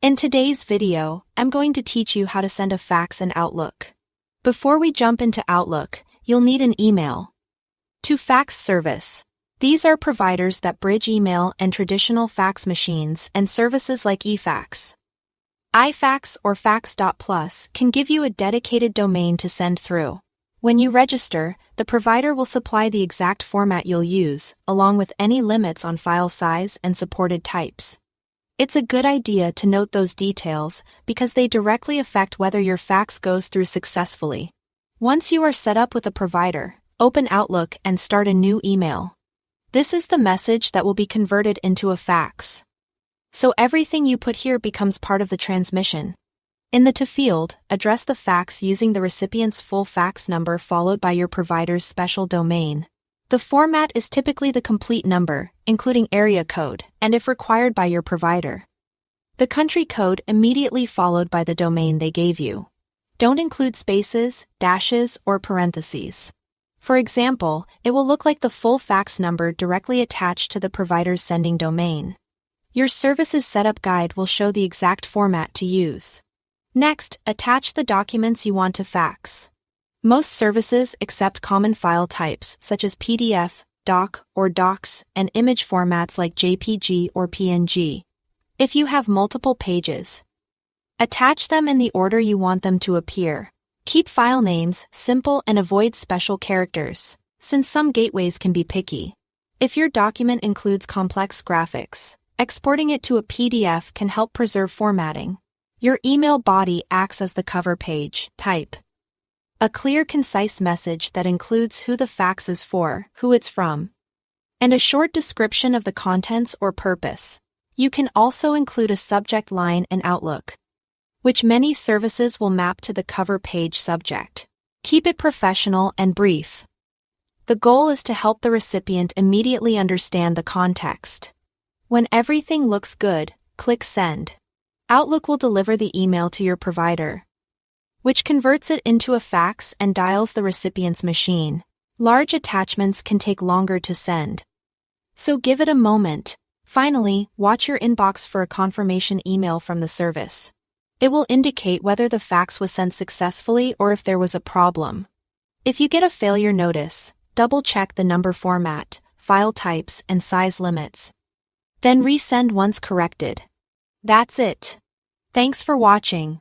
In today's video, I'm going to teach you how to send a fax in Outlook. Before we jump into Outlook, you'll need an email. To fax service. These are providers that bridge email and traditional fax machines and services like eFax. iFax or fax.plus can give you a dedicated domain to send through. When you register, the provider will supply the exact format you'll use, along with any limits on file size and supported types. It's a good idea to note those details because they directly affect whether your fax goes through successfully. Once you are set up with a provider, open Outlook and start a new email. This is the message that will be converted into a fax. So everything you put here becomes part of the transmission. In the To field, address the fax using the recipient's full fax number followed by your provider's special domain. The format is typically the complete number, including area code, and if required by your provider. The country code immediately followed by the domain they gave you. Don't include spaces, dashes, or parentheses. For example, it will look like the full fax number directly attached to the provider's sending domain. Your service's setup guide will show the exact format to use. Next, attach the documents you want to fax. Most services accept common file types such as PDF, doc, or docs, and image formats like JPG or PNG. If you have multiple pages, attach them in the order you want them to appear. Keep file names simple and avoid special characters, since some gateways can be picky. If your document includes complex graphics, exporting it to a PDF can help preserve formatting. Your email body acts as the cover page. Type a clear, concise message that includes who the fax is for, who it's from, and a short description of the contents or purpose. You can also include a subject line in Outlook, which many services will map to the cover page subject. Keep it professional and brief. The goal is to help the recipient immediately understand the context. When everything looks good, click Send. Outlook will deliver the email to your provider, which converts it into a fax and dials the recipient's machine. Large attachments can take longer to send, so give it a moment. Finally, watch your inbox for a confirmation email from the service. It will indicate whether the fax was sent successfully or if there was a problem. If you get a failure notice, double-check the number format, file types, and size limits. Then resend once corrected. That's it. Thanks for watching.